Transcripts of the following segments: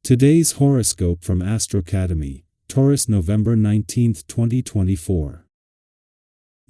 Today's horoscope from AstroCademy, Taurus November 19, 2024.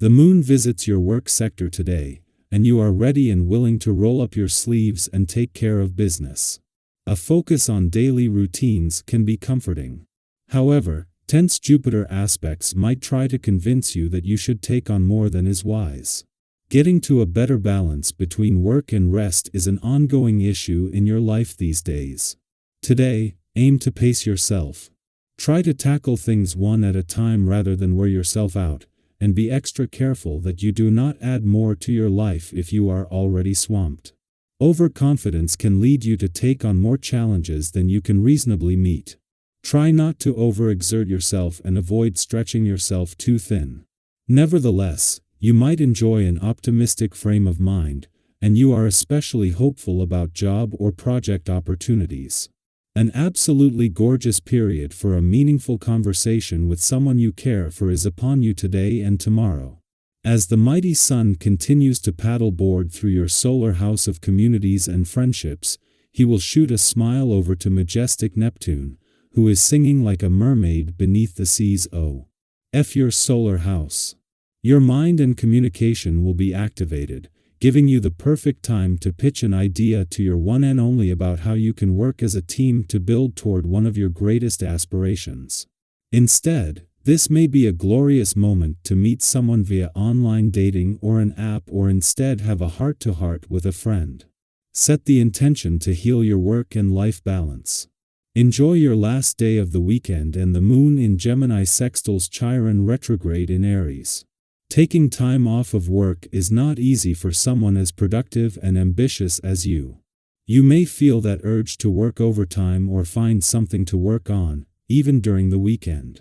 The moon visits your work sector today, and you are ready and willing to roll up your sleeves and take care of business. A focus on daily routines can be comforting. However, tense Jupiter aspects might try to convince you that you should take on more than is wise. Getting to a better balance between work and rest is an ongoing issue in your life these days. Today, aim to pace yourself. Try to tackle things one at a time rather than wear yourself out, and be extra careful that you do not add more to your life if you are already swamped. Overconfidence can lead you to take on more challenges than you can reasonably meet. Try not to overexert yourself and avoid stretching yourself too thin. Nevertheless, you might enjoy an optimistic frame of mind, and you are especially hopeful about job or project opportunities. An absolutely gorgeous period for a meaningful conversation with someone you care for is upon you today and tomorrow. As the mighty sun continues to paddleboard through your solar house of communities and friendships, he will shoot a smile over to majestic Neptune, who is singing like a mermaid beneath the seas. Your solar house. Your mind and communication will be activated, giving you the perfect time to pitch an idea to your one and only about how you can work as a team to build toward one of your greatest aspirations. Instead, this may be a glorious moment to meet someone via online dating or an app, or instead have a heart-to-heart with a friend. Set the intention to heal your work and life balance. Enjoy your last day of the weekend and the moon in Gemini sextiles Chiron retrograde in Aries. Taking time off of work is not easy for someone as productive and ambitious as you. You may feel that urge to work overtime or find something to work on, even during the weekend.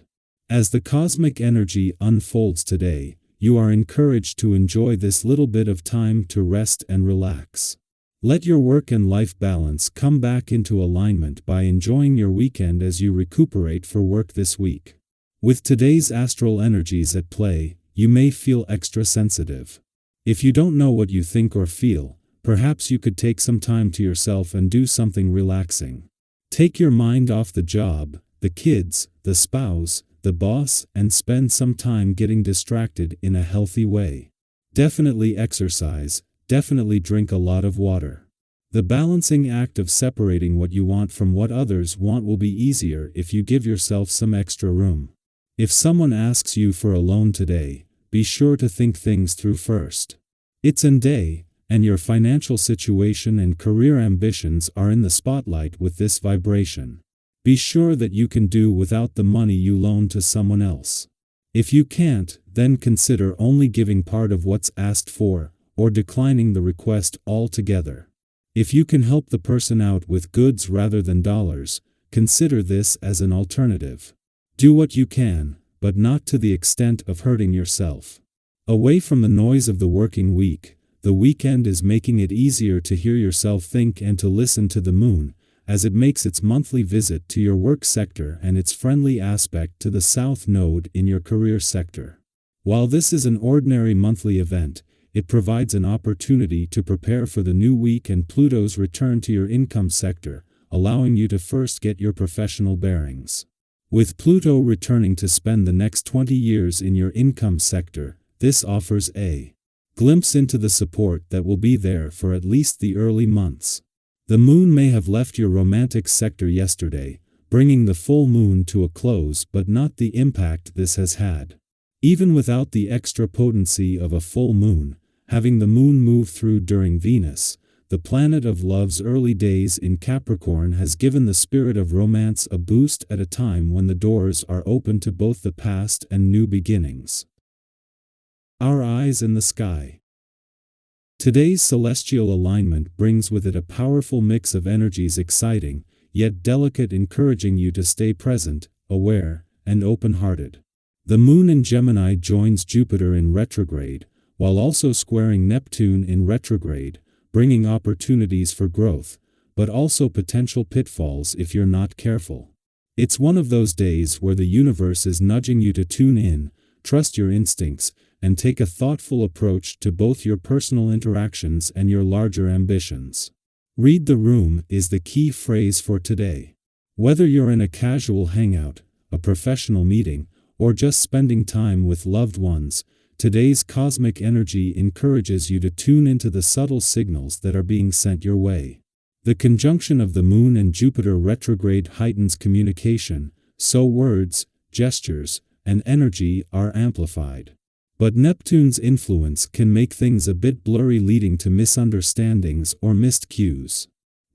As the cosmic energy unfolds today, you are encouraged to enjoy this little bit of time to rest and relax. Let your work and life balance come back into alignment by enjoying your weekend as you recuperate for work this week. With today's astral energies at play, you may feel extra sensitive. If you don't know what you think or feel, perhaps you could take some time to yourself and do something relaxing. Take your mind off the job, the kids, the spouse, the boss, and spend some time getting distracted in a healthy way. Definitely exercise, definitely drink a lot of water. The balancing act of separating what you want from what others want will be easier if you give yourself some extra room. If someone asks you for a loan today, be sure to think things through first. It's a day, and your financial situation and career ambitions are in the spotlight with this vibration. Be sure that you can do without the money you loan to someone else. If you can't, then consider only giving part of what's asked for, or declining the request altogether. If you can help the person out with goods rather than dollars, consider this as an alternative. Do what you can, but not to the extent of hurting yourself. Away from the noise of the working week, the weekend is making it easier to hear yourself think and to listen to the moon, as it makes its monthly visit to your work sector and its friendly aspect to the south node in your career sector. While this is an ordinary monthly event, it provides an opportunity to prepare for the new week and Pluto's return to your income sector, allowing you to first get your professional bearings. With Pluto returning to spend the next 20 years in your income sector, this offers a glimpse into the support that will be there for at least the early months. The moon may have left your romantic sector yesterday, bringing the full moon to a close, but not the impact this has had. Even without the extra potency of a full moon, having the moon move through during Venus, the planet of love's early days in Capricorn, has given the spirit of romance a boost at a time when the doors are open to both the past and new beginnings. Our eyes in the sky. Today's celestial alignment brings with it a powerful mix of energies, exciting, yet delicate, encouraging you to stay present, aware, and open-hearted. The moon in Gemini joins Jupiter in retrograde, while also squaring Neptune in retrograde, bringing opportunities for growth, but also potential pitfalls if you're not careful. It's one of those days where the universe is nudging you to tune in, trust your instincts, and take a thoughtful approach to both your personal interactions and your larger ambitions. Read the room is the key phrase for today. Whether you're in a casual hangout, a professional meeting, or just spending time with loved ones, today's cosmic energy encourages you to tune into the subtle signals that are being sent your way. The conjunction of the Moon and Jupiter retrograde heightens communication, so words, gestures, and energy are amplified. But Neptune's influence can make things a bit blurry, leading to misunderstandings or missed cues.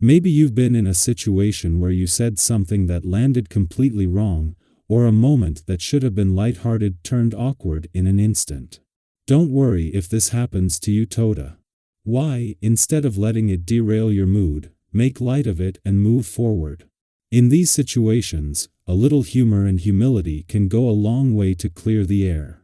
Maybe you've been in a situation where you said something that landed completely wrong, or a moment that should have been lighthearted turned awkward in an instant. Don't worry if this happens to you, Toda. Why, instead of letting it derail your mood, make light of it and move forward. In these situations, a little humor and humility can go a long way to clear the air.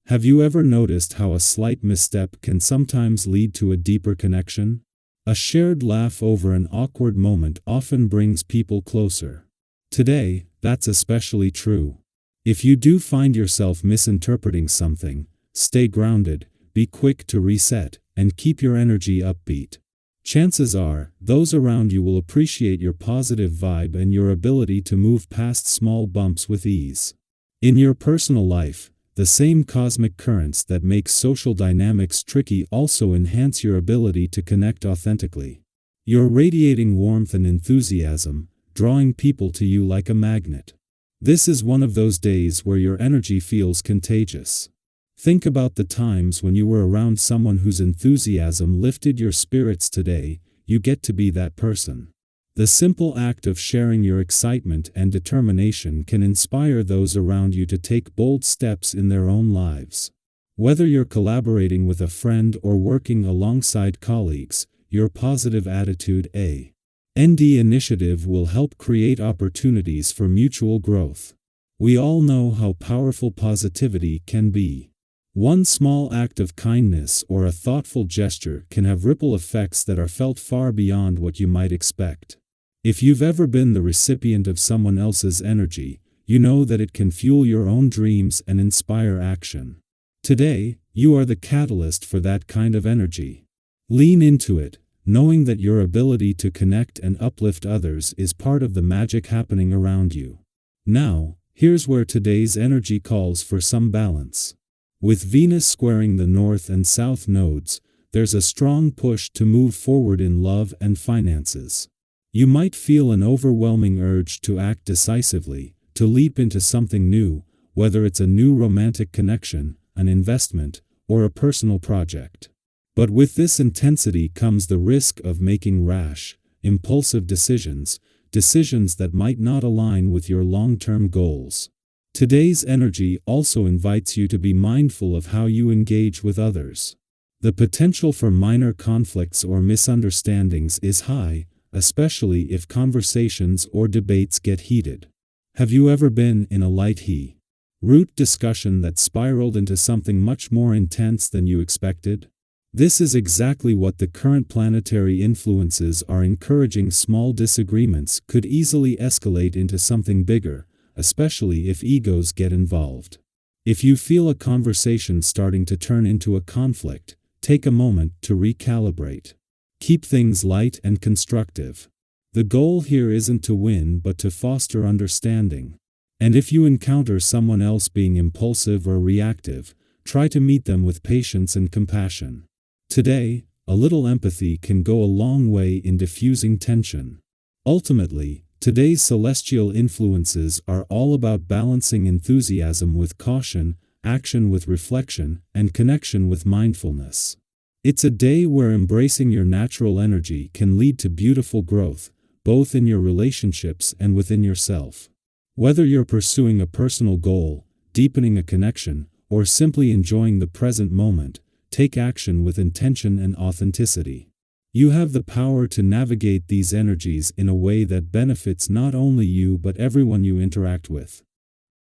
Have you ever noticed how a slight misstep can sometimes lead to a deeper connection? A shared laugh over an awkward moment often brings people closer. Today, that's especially true. If you do find yourself misinterpreting something, stay grounded, be quick to reset, and keep your energy upbeat. Chances are, those around you will appreciate your positive vibe and your ability to move past small bumps with ease. In your personal life, the same cosmic currents that make social dynamics tricky also enhance your ability to connect authentically. You're radiating warmth and enthusiasm, drawing people to you like a magnet. This is one of those days where your energy feels contagious. Think about the times when you were around someone whose enthusiasm lifted your spirits. Today, you get to be that person. The simple act of sharing your excitement and determination can inspire those around you to take bold steps in their own lives. Whether you're collaborating with a friend or working alongside colleagues, your positive attitude and initiative will help create opportunities for mutual growth. We all know how powerful positivity can be. One small act of kindness or a thoughtful gesture can have ripple effects that are felt far beyond what you might expect. If you've ever been the recipient of someone else's energy, you know that it can fuel your own dreams and inspire action. Today, you are the catalyst for that kind of energy. Lean into it, knowing that your ability to connect and uplift others is part of the magic happening around you. Now, here's where today's energy calls for some balance. With Venus squaring the North and South nodes, there's a strong push to move forward in love and finances. You might feel an overwhelming urge to act decisively, to leap into something new, whether it's a new romantic connection, an investment, or a personal project. But with this intensity comes the risk of making rash, impulsive decisions that might not align with your long-term goals. Today's energy also invites you to be mindful of how you engage with others. The potential for minor conflicts or misunderstandings is high, especially if conversations or debates get heated. Have you ever been in a light root discussion that spiraled into something much more intense than you expected? This is exactly what the current planetary influences are encouraging. Small disagreements could easily escalate into something bigger, especially if egos get involved. If you feel a conversation starting to turn into a conflict, take a moment to recalibrate. Keep things light and constructive. The goal here isn't to win but to foster understanding. And if you encounter someone else being impulsive or reactive, try to meet them with patience and compassion. Today, a little empathy can go a long way in diffusing tension. Ultimately, today's celestial influences are all about balancing enthusiasm with caution, action with reflection, and connection with mindfulness. It's a day where embracing your natural energy can lead to beautiful growth, both in your relationships and within yourself. Whether you're pursuing a personal goal, deepening a connection, or simply enjoying the present moment, take action with intention and authenticity. You have the power to navigate these energies in a way that benefits not only you but everyone you interact with.